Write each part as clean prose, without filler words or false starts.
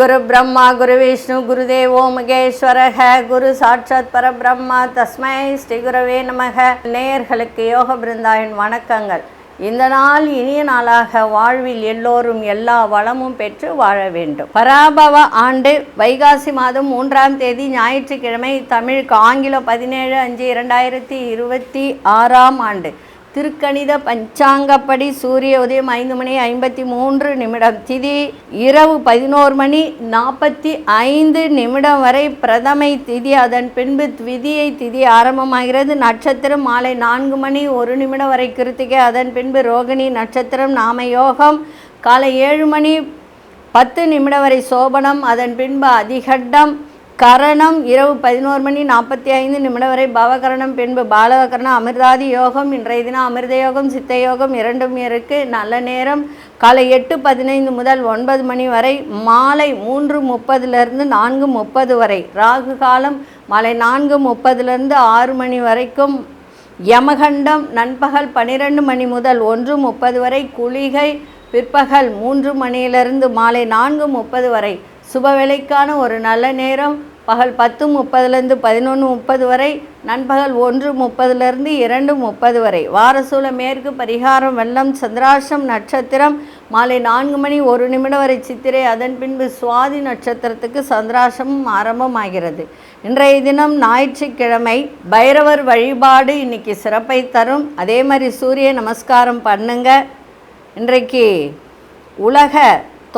குரு பிரம்மா குரு விஷ்ணு குருதேவோ மகேஸ்வரக குரு சாட்சாத் பரபிரம்மா தஸ்மை ஸ்ரீ குரவே நமக. நேயர்களுக்கு யோக பிருந்தாவின் வணக்கங்கள். இந்த நாள் இனிய நாளாக வாழ்வில் எல்லோரும் எல்லா வளமும் பெற்று வாழ வேண்டும். பராபவ ஆண்டு வைகாசி மாதம் 3ஆம் தேதி ஞாயிற்றுக்கிழமை, தமிழுக்கு ஆங்கிலம் 17/5/2026 ஆண்டு. திருக்கணித பஞ்சாங்கப்படி சூரிய உதயம் 5:53 திதி இரவு 11:45 வரை பிரதமை திதி. அதன் பின்பு த்விதியை திதி ஆரம்பமாகிறது. நட்சத்திரம் மாலை 4:01 வரை கிருத்திகை. அதன் பின்பு ரோகிணி நட்சத்திரம். நாம யோகம் காலை 7:10 வரை சோபனம். அதன் பின்பு அதிகட்டம். கரணம் இரவு 11:45 வரை பவகரணம். பின்பு பாலவகரணம். அமிர்தாதி யோகம். இன்றைய தினம் அமிர்த யோகம் சித்த யோகம் இரண்டும் இருக்கு. நல்ல நேரம் காலை 8:15 முதல் 9 மணி வரை. மாலை 3:30 4:30 வரை. ராகு காலம் மாலை 4:30 6 மணி வரைக்கும். யமகண்டம் நண்பகல் 12 மணி முதல் 1:30 வரை. குளிகை பிற்பகல் 3 மணியிலிருந்து மாலை 4:30 வரை. சுபவேளைக்கான ஒரு நல்ல நேரம் பகல் 10:30 11:30 வரை. நண்பகல் 1:30 2:30 வரை. வாரசூல மேற்கு. பரிகாரம் வெள்ளம். சந்திராஷ்டம் நட்சத்திரம் மாலை 4:01 வரை சித்திரை. அதன் பின்பு சுவாதி நட்சத்திரத்துக்கு சந்திராஷ்டமும் ஆரம்பமாகிறது. இன்றைய தினம் ஞாயிற்றுக்கிழமை. பைரவர் வழிபாடு இன்னைக்கு சிறப்பை தரும். அதே மாதிரி சூரிய நமஸ்காரம் பண்ணுங்க. இன்றைக்கு உலக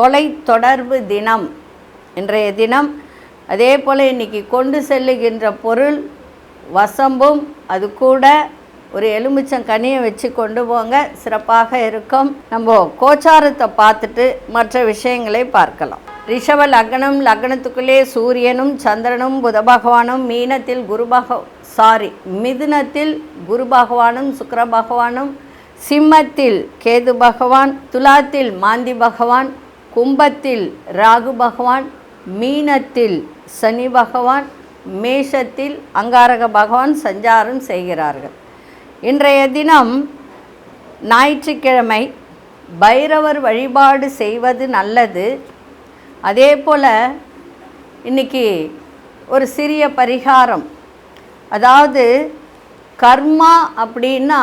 தொலைத்தொடர்பு தினம். இன்றைய தினம் அதே போல் இன்றைக்கி கொண்டு செல்லுகின்ற பொருள் வசம்பும், அது கூட ஒரு எலுமிச்சங்கனியை வச்சு கொண்டு போங்க, சிறப்பாக இருக்கும். நம்ம கோச்சாரத்தை பார்த்துட்டு மற்ற விஷயங்களை பார்க்கலாம். ரிஷப லக்னம். லக்னத்துக்குள்ளே சூரியனும் சந்திரனும் புத பகவானும். மீனத்தில் மிதுனத்தில் குரு பகவானும் சுக்கிர பகவானும். சிம்மத்தில் கேது பகவான். துலாத்தில் மாந்தி பகவான். கும்பத்தில் ராகு பகவான். மீனத்தில் சனி பகவான். மேஷத்தில் அங்காரக பகவான் சஞ்சாரம் செய்கிறார்கள். இன்றைய தினம் ஞாயிற்றுக்கிழமை. பைரவர் வழிபாடு செய்வது நல்லது. அதே போல் இன்றைக்கி ஒரு சிறிய பரிகாரம். அதாவது கர்மா அப்படின்னா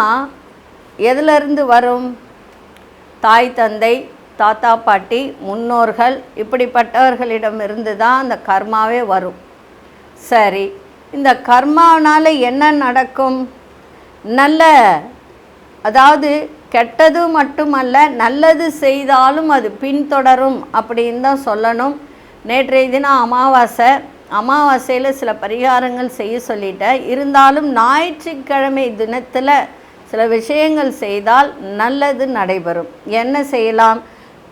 எதிலிருந்து வரும்? தாய் தந்தை தாத்தா பாட்டி முன்னோர்கள் இப்படிப்பட்டவர்களிடமிருந்து தான் அந்த கர்மாவே வரும். சரி, இந்த கர்மாவனால் என்ன நடக்கும்? அதாவது கெட்டது மட்டுமல்ல, நல்லது செய்தாலும் அது பின்தொடரும் அப்படின்னு தான் சொல்லணும். நேற்றைய தினம் அமாவாசையில் சில பரிகாரங்கள் செய்ய சொல்லிட்டேன். இருந்தாலும் ஞாயிற்றுக்கிழமை தினத்தில் சில விஷயங்கள் செய்தால் நல்லது நடைபெறும். என்ன செய்யலாம்?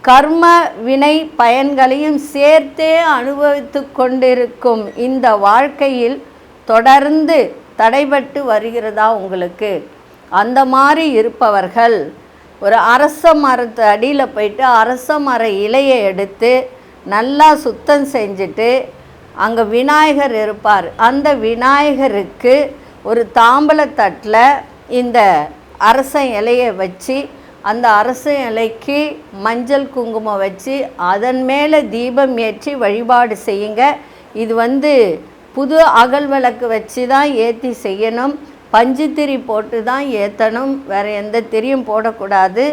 கர்ம வினை பயன்களையும் சேர்த்தே அனுபவித்து கொண்டிருக்கும் இந்த வாழ்க்கையில் தொடர்ந்து தடைபட்டு வருகிறதா உங்களுக்கு? அந்த மாதிரி இருப்பவர்கள் ஒரு அரச மரத்து அடியில் போயிட்டு அரச மர இலையை எடுத்து நல்லா சுத்தம் செஞ்சுட்டு அங்கே விநாயகர் இருப்பார். அந்த விநாயகருக்கு ஒரு தாம்பலத்தட்டில் இந்த அரச இலையை வச்சு, அந்த அரச இலைக்கு மஞ்சள் குங்குமம் வச்சு அதன் மேலே தீபம் ஏற்றி வழிபாடு செய்யுங்க. இது புது அகல் விளக்கு வச்சு தான் ஏற்றி செய்யணும். பஞ்சுத்திரி போட்டு தான் ஏற்றணும். வேறு எந்த திரியும் போடக்கூடாது.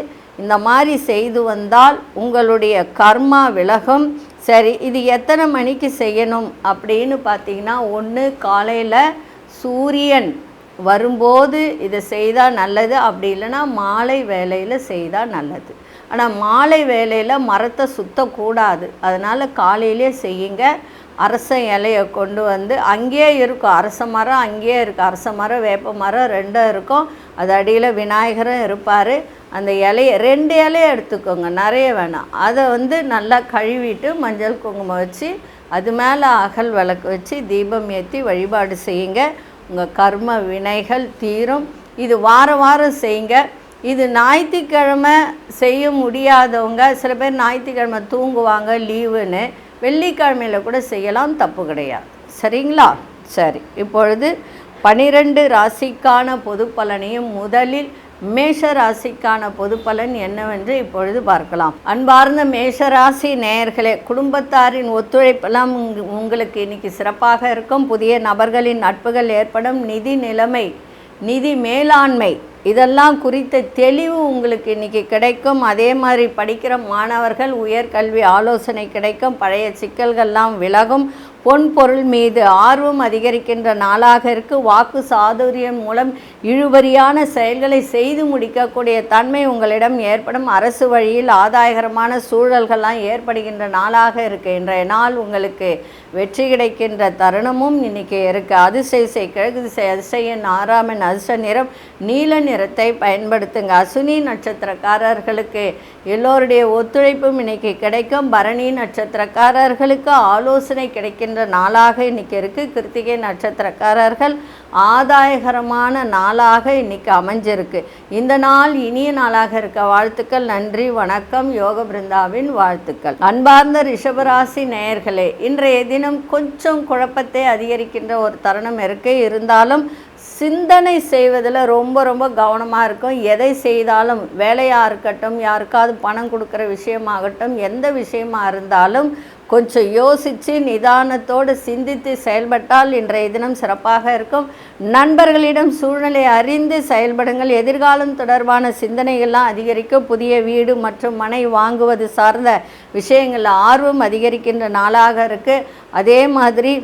இந்த மாதிரி செய்து வந்தால் உங்களுடைய கர்மா விலகும். சரி, இது எத்தனை மணிக்கு செய்யணும் அப்படின்னு பார்த்தீங்கன்னா, ஒன்று காலையில் சூரியன் வரும்போது இதை செய்தால் நல்லது. அப்படி இல்லைன்னா மாலை வேளையில் செய்தால் நல்லது. ஆனால் மாலை வேளையில் மரத்தை சுற்றக்கூடாது. அதனால் காலையிலே செய்யுங்க. அரச இலையை கொண்டு அங்கேயே இருக்கும். அரச மரம் அங்கேயே இருக்குது. அரச மரம் வேப்ப மரம் ரெண்டும் இருக்கும். அது அடியில் விநாயகரும் இருப்பார். அந்த இலையை 2 இலையை எடுத்துக்கோங்க, நிறைய வேணாம். அதை நல்லா கழுவிட்டு மஞ்சள் குங்குமம் வச்சு அது மேலே அகல் விளக்கு வச்சு தீபம் ஏற்றி வழிபாடு செய்யுங்க. உங்கள் கர்ம வினைகள் தீரும். இது வாரம் செய்யுங்க. இது ஞாயிற்றுக்கிழமை செய்ய முடியாதவங்க, சில பேர் ஞாயிற்றுக்கிழமை தூங்குவாங்க லீவுன்னு, வெள்ளிக்கிழமையில் கூட செய்யலாம், தப்பு கிடையாது. சரிங்களா? சரி, இப்பொழுது 12 ராசிக்கான பொது பலனையும் முதலில் மேஷ ராசிக்கான பொது பலன் என்னவென்று இப்பொழுது பார்க்கலாம். அன்பார்ந்த மேஷராசி நேயர்களே, குடும்பத்தாரின் ஒத்துழைப்பெல்லாம் உங்களுக்கு இன்னைக்கு சிறப்பாக இருக்கும். புதிய நபர்களின் நட்புகள் ஏற்படும். நிதி நிலைமை, நிதி மேலாண்மை இதெல்லாம் குறித்த தெளிவு உங்களுக்கு இன்றைக்கி கிடைக்கும். அதே மாதிரி படிக்கிற மாணவர்கள் உயர்கல்வி ஆலோசனை கிடைக்கும். பழைய சிக்கல்கள்லாம் விலகும். பொன் பொருள் மீது ஆர்வம் அதிகரிக்கின்ற நாளாக இருக்கு. வாக்கு சாதுரியம் மூலம் இழுபறியான செயல்களை செய்து முடிக்கக்கூடிய தன்மை உங்களிடம் ஏற்படும். அரசு வழியில் ஆதாயகரமான சூழல்கள்லாம் ஏற்படுகின்ற நாளாக இருக்கு. இன்றைய நாள் உங்களுக்கு வெற்றி கிடைக்கின்ற தருணமும் இன்னைக்கு இருக்கு. அதிசய கிழக்கு திசை அதிசயன் 6ஆம் எண் அதிர்ஷ்ட நிறம் நீல நிறத்தை பயன்படுத்துங்க. அசுனி நட்சத்திரக்காரர்களுக்கு எல்லோருடைய ஒத்துழைப்பும் இன்னைக்கு கிடைக்கும். பரணி நட்சத்திரக்காரர்களுக்கு ஆலோசனை கிடைக்கின்ற நாளாக இன்னைக்கு இருக்கு. கிருத்திகை நட்சத்திரக்காரர்கள் ஆதாயகரமான நாளாக இன்னைக்கு அமைஞ்சிருக்கு. இந்த நாள் இனிய நாளாக இருக்க வாழ்த்துக்கள். நன்றி, வணக்கம். யோக பிருந்தாவின் வாழ்த்துக்கள். அன்பார்ந்த ரிஷபராசி நேயர்களே, இன்றைய தினம் கொஞ்சம் குழப்பத்தை அதிகரிக்கின்ற ஒரு தருணம் இருக்கு. இருந்தாலும் சிந்தனை செய்வதில் ரொம்ப கவனமாக இருக்கும். எதை செய்தாலும், வேலையாக இருக்கட்டும், யாருக்காவது பணம் கொடுக்குற விஷயமாகட்டும், எந்த விஷயமாக இருந்தாலும் கொஞ்சம் யோசித்து நிதானத்தோடு சிந்தித்து செயல்பட்டால் இன்றைய தினம் சிறப்பாக இருக்கும். நண்பர்களிடம் சூழ்நிலை அறிந்து செயல்படுங்கள். எதிர்காலம் தொடர்பான சிந்தனைகள்லாம் அதிகரிக்கும். புதிய வீடு மற்றும் மனை வாங்குவது சார்ந்த விஷயங்களில் ஆர்வம் அதிகரிக்கின்ற நாளாக இருக்குது. அதே மாதிரி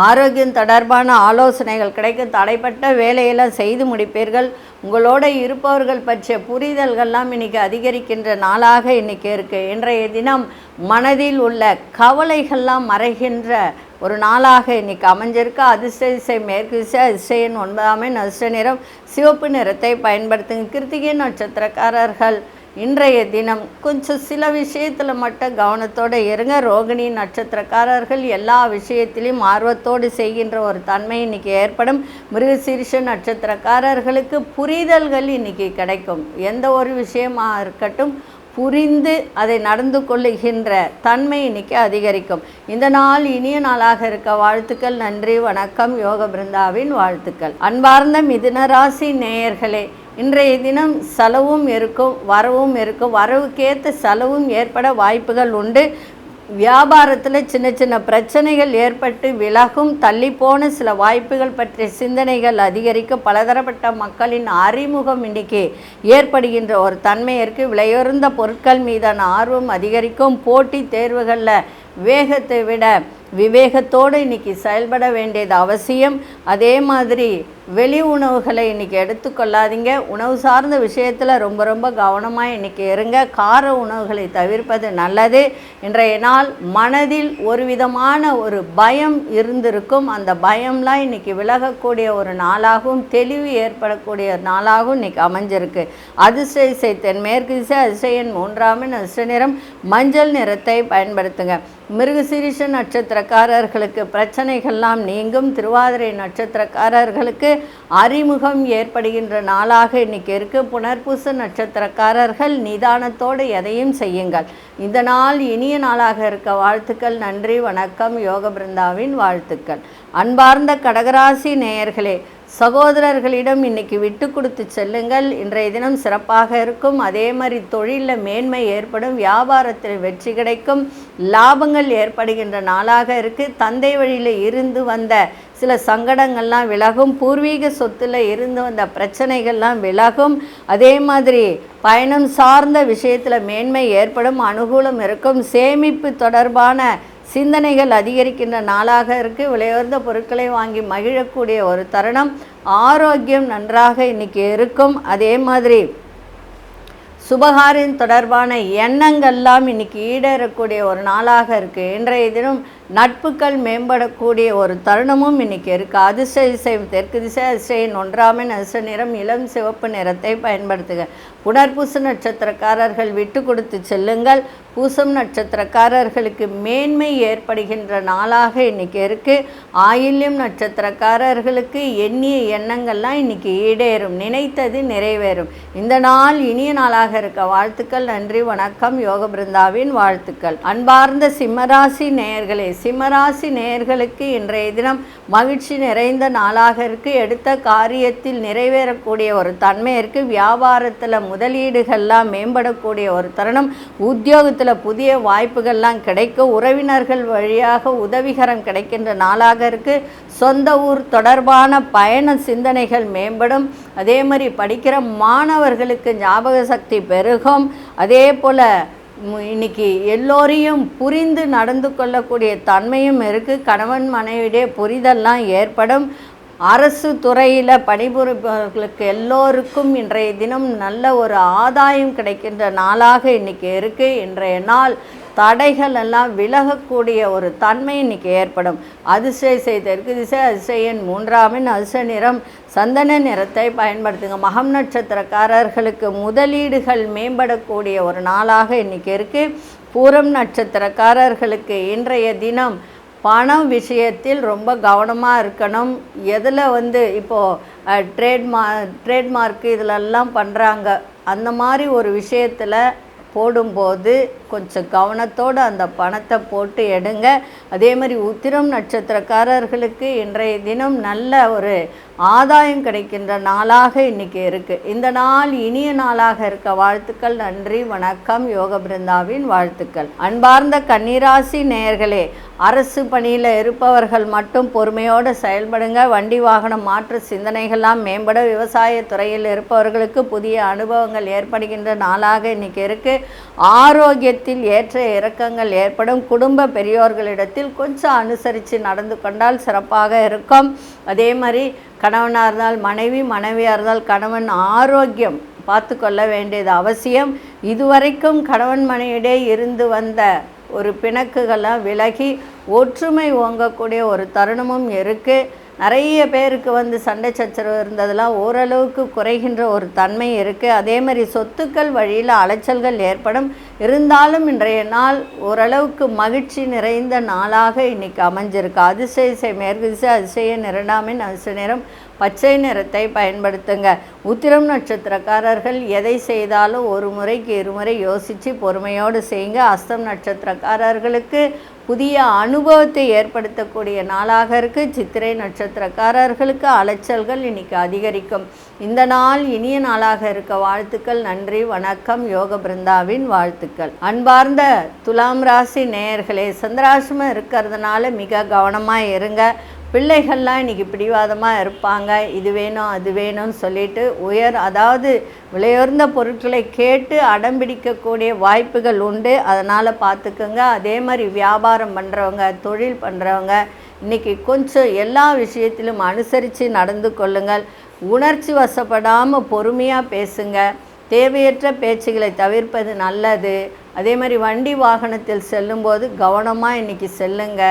ஆரோக்கியம் தொடர்பான ஆலோசனைகள் கிடைக்கும். தடைப்பட்ட வேலையெல்லாம் செய்து முடிப்பீர்கள். உங்களோட இருப்பவர்கள் பற்றிய புரிதல்கள்லாம் இன்றைக்கி அதிகரிக்கின்ற நாளாக இன்றைக்கி இருக்குது. இன்றைய தினம் மனதில் உள்ள கவலைகள்லாம் மறைகின்ற ஒரு நாளாக இன்றைக்கி அமைஞ்சிருக்கு. அதிர்ஷ்ட திசை மேற்கு திசை, அதிர்ஷ்டன் 9ஆம் எண் அதிர்ஷ்ட நிறம் சிவப்பு நிறத்தை பயன்படுத்துங்க. கிருத்திகை நட்சத்திரக்காரர்கள் இன்றைய தினம் கொஞ்சம் சில விஷயத்தில் மட்டும் கவனத்தோடு இருங்க. ரோகிணி நட்சத்திரக்காரர்கள் எல்லா விஷயத்திலையும் ஆர்வத்தோடு செய்கின்ற ஒரு தன்மை இன்றைக்கி ஏற்படும். மிருகசீரிஷ நட்சத்திரக்காரர்களுக்கு புரிதல்கள் இன்றைக்கி கிடைக்கும். எந்த ஒரு விஷயமாக இருக்கட்டும், புரிந்து அதை நடந்து கொள்ளுகின்ற தன்மை இன்னைக்கு அதிகரிக்கும். இந்த நாள் இனிய நாளாக இருக்க வாழ்த்துக்கள். நன்றி, வணக்கம். யோக பிருந்தாவின் வாழ்த்துக்கள். அன்பார்ந்த மிதுனராசி நேயர்களே, இன்றைய தினம் செலவும் இருக்கும், வரவும் இருக்கும். வரவுக்கேற்ற செலவும் ஏற்பட வாய்ப்புகள் உண்டு. வியாபாரத்தில் சின்ன பிரச்சனைகள் ஏற்பட்டு விலகும். தள்ளிப்போன சில வாய்ப்புகள் பற்றிய சிந்தனைகள் அதிகரிக்கும். பலதரப்பட்ட மக்களின் அறிமுகம் இன்றைக்கி ஏற்படுகின்ற ஒரு தன்மை இருக்குது. விலையுறந்த பொருட்கள் மீதான ஆர்வம் அதிகரிக்கும். போட்டி தேர்வுகளில் வேகத்தை விட விவேகத்தோடு இன்றைக்கி செயல்பட வேண்டியது அவசியம். அதே மாதிரி வெளி உணவுகளை இன்றைக்கி எடுத்துக்கொள்ளாதீங்க. உணவு சார்ந்த விஷயத்தில் ரொம்ப கவனமாக இன்றைக்கி இருங்க. கார உணவுகளை தவிர்ப்பது நல்லது. இன்றைய நாள் மனதில் ஒரு விதமான ஒரு பயம் இருந்திருக்கும். அந்த பயம்லாம் இன்றைக்கி விலகக்கூடிய ஒரு நாளாகவும் தெளிவு ஏற்படக்கூடிய நாளாகவும் இன்றைக்கி அமைஞ்சிருக்கு. அதிர்ஷ்ட திசை தென்மேற்கு திசை, அதிர்ஷ்டன் 3ஆம் எண் அதிர்ஷ்ட நிறம் மஞ்சள் நிறத்தை பயன்படுத்துங்க. மிருகசீரிஷ நட்சத்திரக்காரர்களுக்கு பிரச்சனைகள்லாம் நீங்கும். திருவாதிரை நட்சத்திரக்காரர்களுக்கு அறிமுகம் ஏற்படுகின்ற நாளாக இன்றைக்கி இருக்குது. புனர்பூச நட்சத்திரக்காரர்கள் நிதானத்தோடு எதையும் செய்யுங்கள். இந்த நாள் இனிய நாளாக இருக்க வாழ்த்துக்கள். நன்றி, வணக்கம். யோக பிருந்தாவின் வாழ்த்துக்கள். அன்பார்ந்த கடகராசி நேயர்களே, சகோதரர்களிடம் இன்றைக்கி விட்டு கொடுத்து செல்லுங்கள். இன்றைய தினம் சிறப்பாக இருக்கும். அதே மாதிரி தொழிலில் மேன்மை ஏற்படும். வியாபாரத்தில் வெற்றி கிடைக்கும். லாபங்கள் ஏற்படுகின்ற நாளாக இருக்குது. தந்தை வழியில் இருந்து வந்த சில சங்கடங்கள்லாம் விலகும். பூர்வீக சொத்தில் இருந்து வந்த பிரச்சனைகள்லாம் விலகும். அதே மாதிரி பயணம் சார்ந்த விஷயத்தில் மேன்மை ஏற்படும். அனுகூலம் இருக்கும். சேமிப்பு தொடர்பான சிந்தனைகள் அதிகரிக்கின்ற நாளாக இருக்குது. விலையுயர்ந்த பொருட்களை வாங்கி மகிழக்கூடிய ஒரு தருணம். ஆரோக்கியம் நன்றாக இன்றைக்கி இருக்கும். அதே மாதிரி சுபகாரியம் தொடர்பான எண்ணங்கள்லாம் இன்றைக்கி ஈடேறக்கூடிய ஒரு நாளாக இருக்குது. இன்றைய தினம் நட்புகள் மேம்படக்கூடிய ஒரு தருணமும் இன்றைக்கி இருக்குது. அதிர்ஷ்ட திசை தெற்கு திசை, அதிர்ஷ்டன் 1ஆம் எண் அதிர்ஷ்ட நிறம் இளம் சிவப்பு நிறத்தை பயன்படுத்துக. புனர்பூச நட்சத்திரக்காரர்கள் விட்டு கொடுத்து செல்லுங்கள். பூசம் நட்சத்திரக்காரர்களுக்கு மேன்மை ஏற்படுகின்ற நாளாக இன்றைக்கி இருக்குது. ஆயில்யம் நட்சத்திரக்காரர்களுக்கு எண்ணிய எண்ணங்கள்லாம் இன்றைக்கி ஈடேறும். நினைத்தது நிறைவேறும். இந்த நாள் இனிய நாளாக இருக்க வாழ்த்துக்கள். நன்றி, வணக்கம். யோக பிருந்தாவின் வாழ்த்துக்கள். அன்பார்ந்த சிம்மராசி நேயர்களே, சிம்மராசி நேயர்களுக்கு இன்றைய தினம் மகிழ்ச்சி நிறைந்த நாளாக இருக்குது. எடுத்த காரியத்தில் நிறைவேறக்கூடிய ஒரு தன்மை இருக்குது. வியாபாரத்தில் முதலீடுகள்லாம் மேம்படக்கூடிய ஒரு தருணம். உத்தியோகத்தில் புதிய வாய்ப்புகள்லாம் கிடைக்கும். உறவினர்கள் வழியாக உதவிகரம் கிடைக்கின்ற நாளாக இருக்குது. சொந்த ஊர் தொடர்பான பயண சிந்தனைகள் மேம்படும். அதே மாதிரி படிக்கிற மாணவர்களுக்கு ஞாபக சக்தி பெருகும். அதே போல் இன்னைக்கு எல்லோரையும் புரிந்து நடந்து கொள்ளக்கூடிய தன்மையும் இருக்குது. கணவன் மனைவியிடையே புரிதல்லாம் ஏற்படும். அரசு துறையில் பணிபுரிபவர்களுக்கு எல்லோருக்கும் இன்றைய தினம் நல்ல ஒரு ஆதாயம் கிடைக்கின்ற நாளாக இன்றைக்கி இருக்குது. இன்றைய நாள் தடைகள் எல்லாம் விலகக்கூடிய ஒரு தன்மை இன்றைக்கி ஏற்படும். அதிசய தெற்கு திசை அதிசயன் 3 அதிர்ஷ்ட நிறம் சந்தன நிறத்தை பயன்படுத்துங்க. மகம் நட்சத்திரக்காரர்களுக்கு முதலீடுகள் மேம்படக்கூடிய ஒரு நாளாக இன்றைக்கி இருக்குது. பூரம் நட்சத்திரக்காரர்களுக்கு இன்றைய தினம் பணம் விஷயத்தில் ரொம்ப கவனமாக இருக்கணும். எதில் இப்போது ட்ரேட்மார்க்கு இதிலெல்லாம் பண்ணுறாங்க, அந்த மாதிரி ஒரு விஷயத்தில் போடும்போது கொஞ்சம் கவனத்தோடு அந்த பணத்தை போட்டு எடுங்க. அதே மாதிரி உத்திரம் நட்சத்திரக்காரர்களுக்கு இன்றைய தினம் நல்ல ஒரு ஆதாயம் கிடைக்கின்ற நாளாக இன்றைக்கி இருக்குது. இந்த நாள் இனிய நாளாக இருக்க வாழ்த்துக்கள். நன்றி, வணக்கம். யோக பிருந்தாவின் வாழ்த்துக்கள். அன்பார்ந்த கன்னிராசி நேயர்களே, அரசு பணியில் இருப்பவர்கள் மட்டும் பொறுமையோடு செயல்படுங்க. வண்டி வாகனம் மாற்று சிந்தனைகள்லாம் மேம்பட. விவசாய துறையில் இருப்பவர்களுக்கு புதிய அனுபவங்கள் ஏற்படுகின்ற நாளாக இன்றைக்கி இருக்குது. ஆரோக்கியத்தில் ஏற்ற இறக்கங்கள் ஏற்படும். குடும்ப பெரியோர்களிடத்தில் கொஞ்சம் அனுசரித்து நடந்து கொண்டால் சிறப்பாக இருக்கும். அதே மாதிரி கணவனாக இருந்தால் மனைவி, மனைவியாக இருந்தால் கணவன் ஆரோக்கியம் பார்த்து கொள்ள வேண்டியது அவசியம். இதுவரைக்கும் கணவன் மனைவியிடையே இருந்து வந்த ஒரு பிணக்குகளாக விலகி ஒற்றுமை ஓங்கக்கூடிய ஒரு தருணமும் இருக்குது. நிறைய பேருக்கு சண்டை சச்சரவு இருந்ததெல்லாம் ஓரளவுக்கு குறைகின்ற ஒரு தன்மை இருக்குது. அதே மாதிரி சொத்துக்கள் வழியில் அலைச்சல்கள் ஏற்படும். இருந்தாலும் இன்றைய நாள் ஓரளவுக்கு மகிழ்ச்சி நிறைந்த நாளாக இன்றைக்கி அமைஞ்சிருக்கு. அதிசய மேற்கு திசை அதிசய 2 அதிர்ஷ்ட நிறம் பச்சை நிறத்தை பயன்படுத்துங்க. உத்திரம் நட்சத்திரக்காரர்கள் எதை செய்தாலும் ஒரு முறைக்கு இருமுறை யோசித்து பொறுமையோடு செய்யுங்க. அஸ்தம் நட்சத்திரக்காரர்களுக்கு புதிய அனுபவத்தை ஏற்படுத்தக்கூடிய நாளாக இருக்குது. சித்திரை நட்சத்திரக்காரர்களுக்கு அலைச்சல்கள் இன்றைக்கி அதிகரிக்கும். இந்த நாள் இனிய நாளாக இருக்க வாழ்த்துக்கள். நன்றி, வணக்கம். யோக பிருந்தாவின் வாழ்த்துக்கள். அன்பார்ந்த துலாம் ராசி நேயர்களே, சந்திராசிரமம் இருக்கிறதுனால மிக கவனமாக இருங்க. பிள்ளைகள்லாம் இன்றைக்கி பிடிவாதமாக இருப்பாங்க. இது வேணும் அது வேணும்னு சொல்லிட்டு அதாவது விலையுயர்ந்த பொருட்களை கேட்டு அடம்பிடிக்கக்கூடிய வாய்ப்புகள் உண்டு. அதனால் பார்த்துக்கோங்க. அதே மாதிரி வியாபாரம் பண்ணுறவங்க, தொழில் பண்ணுறவங்க இன்றைக்கி கொஞ்சம் எல்லா விஷயத்திலும் அனுசரித்து நடந்து கொள்ளுங்கள். உணர்ச்சி வசப்படாமல் பொறுமையாக பேசுங்க. தேவையற்ற பேச்சுகளை தவிர்ப்பது நல்லது. அதே மாதிரி வண்டி வாகனத்தில் செல்லும்போது கவனமாக இன்றைக்கி செல்லுங்க.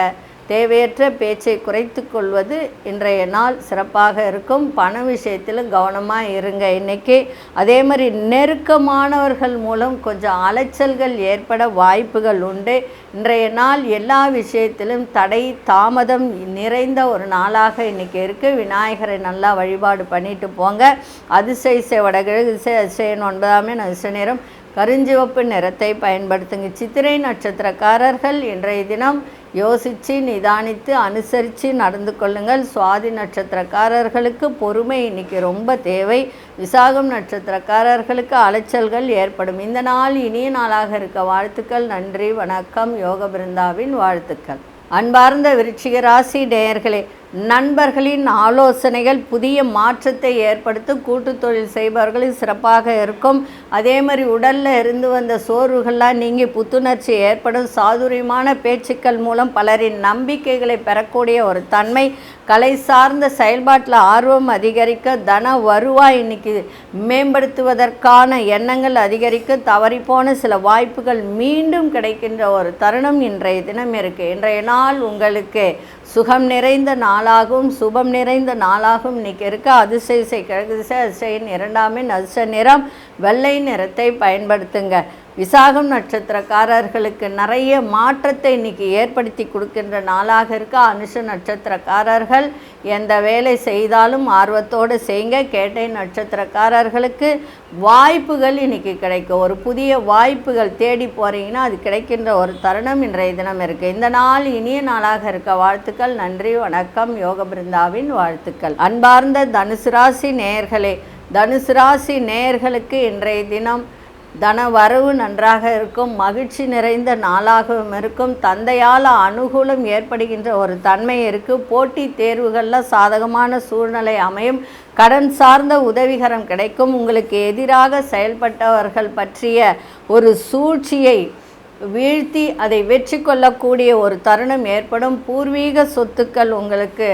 தேவையற்ற பேச்சை குறைத்து கொள்வது இன்றைய நாள் சிறப்பாக இருக்கும். பண விஷயத்திலும் கவனமாக இருங்க இன்றைக்கி. அதே மாதிரி நெருக்கமானவர்கள் மூலம் கொஞ்சம் அலைச்சல்கள் ஏற்பட வாய்ப்புகள் உண்டு. இன்றைய நாள் எல்லா விஷயத்திலும் தடை தாமதம் நிறைந்த ஒரு நாளாக இன்றைக்கி இருக்குது. விநாயகரை நல்லா வழிபாடு பண்ணிட்டு போங்க. அதிசய வடகிழக்கு திசை அதிசய 9 அதிர்ஷ்ட நிறம் கருஞ்சிவப்பு நிறத்தை பயன்படுத்துங்க. சித்திரை நட்சத்திரக்காரர்கள் இன்றைய தினம் யோசித்து நிதானித்து அனுசரித்து நடந்து கொள்ளுங்கள். சுவாதி நட்சத்திரக்காரர்களுக்கு பொறுமை இன்றைக்கி ரொம்ப தேவை. விசாகம் நட்சத்திரக்காரர்களுக்கு அலைச்சல்கள் ஏற்படும். இந்த நாள் இனிய நாளாக இருக்க வாழ்த்துக்கள். நன்றி, வணக்கம். யோக பிருந்தாவின் வாழ்த்துக்கள். அன்பார்ந்த விருச்சிக ராசி நேயர்களே, நண்பர்களின் ஆலோசனைகள் புதிய மாற்றத்தை ஏற்படுத்தும். கூட்டு தொழில் செய்பவர்களும் சிறப்பாக இருக்கும். அதே மாதிரி உடலில் இருந்து வந்த சோர்வுகள்லாம் நீங்கி புத்துணர்ச்சி ஏற்படும். சாதுரியமான பேச்சுக்கள் மூலம் பலரின் நம்பிக்கைகளை பெறக்கூடிய ஒரு தன்மை. கலை சார்ந்த செயல்பாட்டில் ஆர்வம் அதிகரிக்க. தன வருவாய் இன்னைக்கு மேம்படுத்துவதற்கான எண்ணங்கள் அதிகரிக்க. தவறிப்போன சில வாய்ப்புகள் மீண்டும் கிடைக்கின்ற ஒரு தருணம் இன்றைய தினம் இருக்குது. இன்றைய நாள் உங்களுக்கு சுகம் நிறைந்த நாளாகவும் சுபம் நிறைந்த நாளாகவும் இன்றைக்கி இருக்க. அதிசய கிழக்கு திசை அதிசயின் 2 அதிர்ஷ்ட நிறம் வெள்ளை நிறத்தை பயன்படுத்துங்க. விசாகம் நட்சத்திரக்காரர்களுக்கு நிறைய மாற்றத்தை இன்றைக்கி ஏற்படுத்தி கொடுக்கின்ற நாளாக இருக்க. அனுஷ நட்சத்திரக்காரர்கள் எந்த வேலை செய்தாலும் ஆர்வத்தோடு செய்யுங்க. கேட்டை நட்சத்திரக்காரர்களுக்கு வாய்ப்புகள் இன்றைக்கி கிடைக்கும். ஒரு புதிய வாய்ப்புகள் தேடி போகிறீங்கன்னா அது கிடைக்கின்ற ஒரு தருணம் இன்றைய தினம் இருக்குது. இந்த நாள் இனிய நாளாக இருக்க. வாழ்த்துக்கள். நன்றி, வணக்கம். யோக பிருந்தாவின் வாழ்த்துக்கள். அன்பார்ந்த தனுசு ராசி நேயர்களே, தனுசு ராசி நேயர்களுக்கு இன்றைய தினம் தன வரவு நன்றாக இருக்கும். மகிழ்ச்சி நிறைந்த நாளாகவும் இருக்கும். தந்தையால் அனுகூலம் ஏற்படுகின்ற ஒரு தன்மை இருக்குது. போட்டி தேர்வுகளில் சாதகமான சூழ்நிலை அமையும். கடன் சார்ந்த உதவிகரம் கிடைக்கும். உங்களுக்கு எதிராக செயல்பட்டவர்கள் பற்றிய ஒரு சூழ்ச்சியை வீழ்த்தி அதை வெற்றி கொள்ளக்கூடிய ஒரு தருணம் ஏற்படும். பூர்வீக சொத்துக்கள் உங்களுக்கு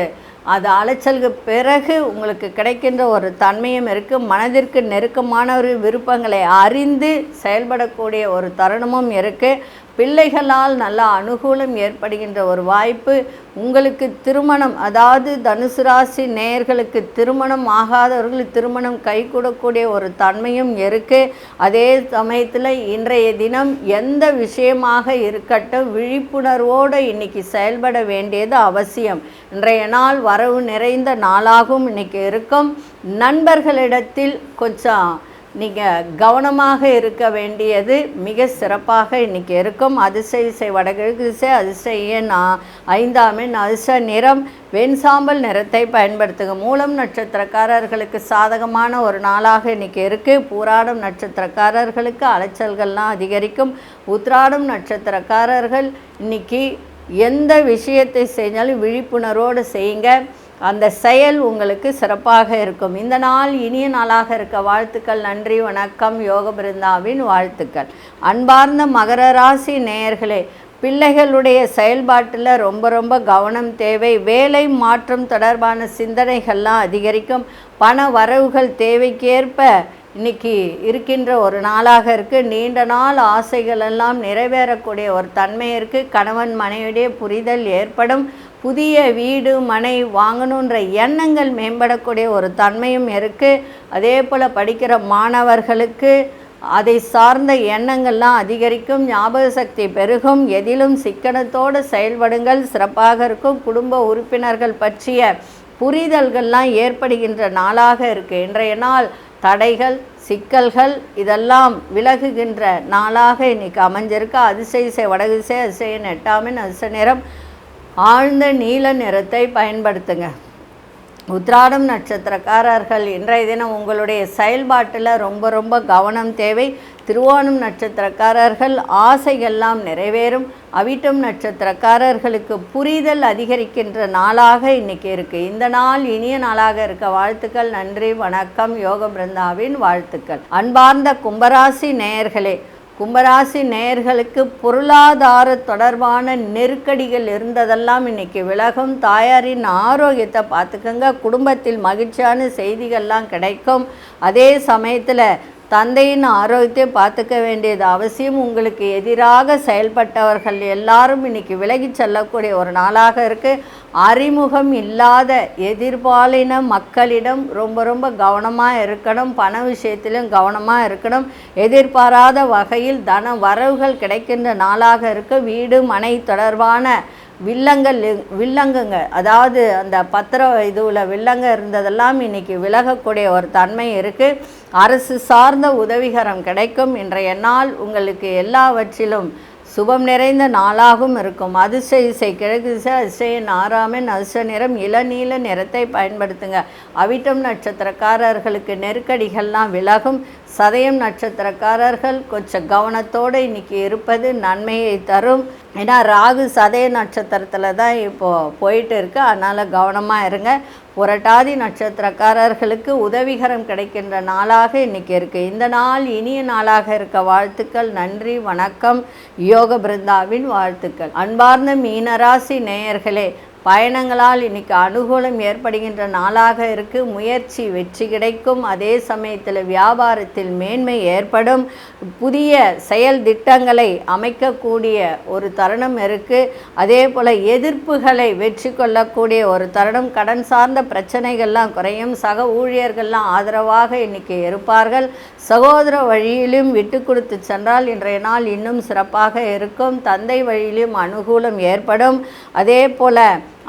அது அலைச்சலுக்கு பிறகு உங்களுக்கு கிடைக்கின்ற ஒரு தன்மையும் இருக்குது. மனதிற்கு நெருக்கமான ஒரு விருப்பங்களை அறிந்து செயல்படக்கூடிய ஒரு தருணமும் இருக்குது. பிள்ளைகளால் நல்ல அனுகூலம் ஏற்படுகின்ற ஒரு வாய்ப்பு. உங்களுக்கு திருமணம், அதாவது தனுசு ராசி நேயர்களுக்கு திருமணம் ஆகாதவர்கள் திருமணம் கைகூடக்கூடிய ஒரு தன்மையும் இருக்குது. அதே சமயத்தில் இன்றைய தினம் எந்த விஷயமாக இருக்கட்டும் விழிப்புணர்வோடு இன்றைக்கி செயல்பட வேண்டியது அவசியம். இன்றைய நாள் வரவு நிறைந்த நாளாகவும் இன்றைக்கி இருக்கும். நண்பர்களிடத்தில் கொஞ்சம் நீங்கள் கவனமாக இருக்க வேண்டியது மிக சிறப்பாக இன்றைக்கி இருக்கும். அதிசய இசை வடகிழக்கு திசை, அதிசய 5ஆம் எண், அதிர்ஷ்ட நிறம் வெண்சாம்பல் நிறத்தை பயன்படுத்துங்க. மூலம் நட்சத்திரக்காரர்களுக்கு சாதகமான ஒரு நாளாக இன்றைக்கி இருக்குது. பூராடம் நட்சத்திரக்காரர்களுக்கு அலைச்சல்கள்லாம் அதிகரிக்கும். உத்திராடம் நட்சத்திரக்காரர்கள் இன்றைக்கி எந்த விஷயத்தை செஞ்சாலும் விழிப்புணர்வோடு செய்யுங்க. அந்த செயல் உங்களுக்கு சிறப்பாக இருக்கும். இந்த நாள் இனிய நாளாக இருக்க. வாழ்த்துக்கள். நன்றி, வணக்கம். யோக பிருந்தாவின் வாழ்த்துக்கள். அன்பார்ந்த மகர ராசி நேயர்களே, பிள்ளைகளுடைய செயல்பாட்டில் ரொம்ப கவனம் தேவை. வேலை மாற்றம் தொடர்பான சிந்தனைகள்லாம் அதிகரிக்கும். பண வரவுகள் தேவைக்கேற்ப இன்றைக்கி இருக்கின்ற ஒரு நாளாக இருக்குது. நீண்ட நாள் ஆசைகள் எல்லாம் நிறைவேறக்கூடிய ஒரு தன்மை இருக்குது. கணவன் மனைவியுடைய புரிதல் ஏற்படும். புதிய வீடு மனை வாங்கணுன்ற எண்ணங்கள் மேம்படக்கூடிய ஒரு தன்மையும் இருக்குது. அதே போல் படிக்கிற மாணவர்களுக்கு அதை சார்ந்த எண்ணங்கள்லாம் அதிகரிக்கும். ஞாபக சக்தி பெருகும். எதிலும் சிக்கனத்தோடு செயல்படுங்கள், சிறப்பாக இருக்கும். குடும்ப உறுப்பினர்கள் பற்றிய புரிதல்கள்லாம் ஏற்படுகின்ற நாளாக இருக்குது. இன்றைய நாள் தடைகள் சிக்கல்கள் இதெல்லாம் விலகுகின்ற நாளாக இன்றைக்கி அமைஞ்சிருக்கு. அதிசய இசை வடதிசை, அதிசய 8ஆம் எண், அதிர்ஷ்ட நிறம் ஆழ்ந்த நீல நிறத்தை பயன்படுத்துங்க. உத்திராடம் நட்சத்திரக்காரர்கள் இன்றைய தினம் உங்களுடைய செயல்பாட்டில் ரொம்ப கவனம் தேவை. திருவோணம் நட்சத்திரக்காரர்கள் ஆசைகள்லாம் நிறைவேறும். அவிட்டம் நட்சத்திரக்காரர்களுக்கு புரிதல் அதிகரிக்கின்ற நாளாக இன்றைக்கி இருக்குது. இந்த நாள் இனிய நாளாக இருக்க. வாழ்த்துக்கள். நன்றி, வணக்கம். யோக பிருந்தாவின் வாழ்த்துக்கள். அன்பார்ந்த கும்பராசி நேயர்களே, கும்பராசி நேயர்களுக்கு பொருளாதார தொடர்பான நெருக்கடிகள் இருந்ததெல்லாம் இன்றைக்கி விலகும். தாயாரின் ஆரோக்கியத்தை பார்த்துக்கோங்க. குடும்பத்தில் மகிழ்ச்சியான செய்திகள்லாம் கிடைக்கும். அதே சமயத்தில் தந்தையின் ஆரோக்கியத்தை பார்த்துக்க வேண்டியது அவசியம். உங்களுக்கு எதிராக செயல்பட்டவர்கள் எல்லாரும் இன்றைக்கி விலகி செல்லக்கூடிய ஒரு நாளாக இருக்குது. அறிமுகம் இல்லாத எதிர்பாலின மக்களிடம் ரொம்ப கவனமாக இருக்கணும். பண விஷயத்திலும் கவனமாக இருக்கணும். எதிர்பாராத வகையில் தன வரவுகள் கிடைக்கின்ற நாளாக இருக்குது. வீடு மனை தொடர்பான வில்லங்கங்க, அதாவது அந்த இதுவில் வில்லங்க இருந்ததெல்லாம் இன்றைக்கி விலகக்கூடிய ஒரு தன்மை இருக்குது. அரசு சார்ந்த உதவிகரம் கிடைக்கும். இன்றைய நாள் உங்களுக்கு எல்லாவற்றிலும் சுபம் நிறைந்த நாளாகவும் இருக்கும். அதிசய இசை கிழக்கு திசை, அதிசய 6ஆம் எண், அதிர்ஷ்ட நிறம் இளநீல நிறத்தை பயன்படுத்துங்க. அவிட்டம் நட்சத்திரக்காரர்களுக்கு நெருக்கடிகள்லாம் விலகும். சதயம் நட்சத்திரக்காரர்கள் கொஞ்சம் கவனத்தோடு இன்றைக்கி இருப்பது நன்மையை தரும். ஏன்னா ராகு சதய நட்சத்திரத்தில் தான் இப்போது போயிட்டு இருக்குது. அதனால் கவனமாக இருங்க. புரட்டாதி நட்சத்திரக்காரர்களுக்கு உதவிகரம் கிடைக்கின்ற நாளாக இன்றைக்கி இருக்குது. இந்த நாள் இனிய நாளாக இருக்க. வாழ்த்துக்கள். நன்றி, வணக்கம். யோக பிருந்தாவின் வாழ்த்துக்கள். அன்பார்ந்த மீனராசி நேயர்களே, பயணங்களால் இன்னைக்கு அனுகூலம் ஏற்படுகின்ற நாளாக இருக்குது. முயற்சி வெற்றி கிடைக்கும். அதே சமயத்தில் வியாபாரத்தில் மேன்மை ஏற்படும். புதிய செயல் திட்டங்களை அமைக்கக்கூடிய ஒரு தருணம் இருக்குது. அதே போல் எதிர்ப்புகளை வெற்றி கொள்ளக்கூடிய ஒரு தருணம். கடன் சார்ந்த பிரச்சனைகள்லாம் குறையும். சக ஊழியர்கள்லாம் ஆதரவாக இன்னைக்கு இருப்பார்கள். சகோதர வழியிலும் விட்டு கொடுத்து சென்றால் இன்றைய நாள் இன்னும் சிறப்பாக இருக்கும். தந்தை வழியிலும் அனுகூலம் ஏற்படும். அதே போல்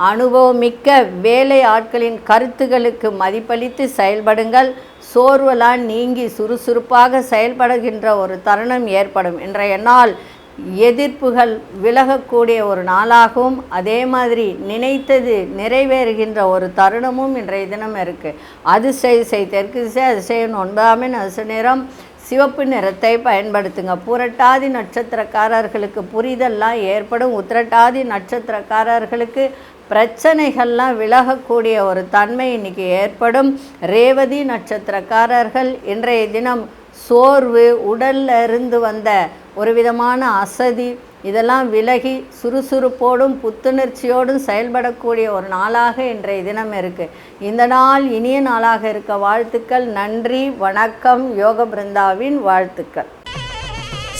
அனுபவமிக்க வேலை ஆட்களின் கருத்துகளுக்கு மதிப்பளித்து செயல்படுங்கள். சோர்வெல்லாம் நீங்கி சுறுசுறுப்பாக செயல்படுகின்ற ஒரு தருணம் ஏற்படும். இன்றைய நாள் எதிர்ப்புகள் விலகக்கூடிய ஒரு நாளாகவும் அதே மாதிரி நினைத்தது நிறைவேறுகின்ற ஒரு தருணமும் இன்றைய தினம் இருக்குது. அதிசய தெற்கு திசை அதிசயம் 9 அதிர்ஷ்ட நிறம் சிவப்பு நிறத்தை பயன்படுத்துங்க. புரட்டாதி நட்சத்திரக்காரர்களுக்கு புரிதல்லாம் ஏற்படும். உத்திரட்டாதி நட்சத்திரக்காரர்களுக்கு பிரச்சனைகள்லாம் விலகக்கூடிய ஒரு தன்மை இன்னைக்கு ஏற்படும். ரேவதி நட்சத்திரக்காரர்கள் இன்றைய தினம் சோர்வு, உடல்ல இருந்து வந்த ஒரு விதமான அசதி இதெல்லாம் விலகி சுறுசுறுப்போடும் புத்துணர்ச்சியோடும் செயல்படக்கூடிய ஒரு நாளாக இன்றைய தினம் இருக்குது. இந்த நாள் இனிய நாளாக இருக்க வாழ்த்துக்கள். நன்றி, வணக்கம். யோக பிருந்தாவின் வாழ்த்துக்கள்.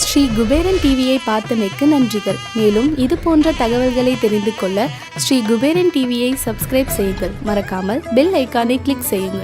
ஸ்ரீ குபேரன் டிவியை பார்த்தமைக்கு நன்றிகள். மேலும் இது போன்ற தகவல்களை தெரிந்து கொள்ள ஸ்ரீ குபேரன் டிவியை சப்ஸ்கிரைப் செய்யுங்கள். மறக்காமல் பெல் ஐக்கானை கிளிக் செய்யுங்கள்.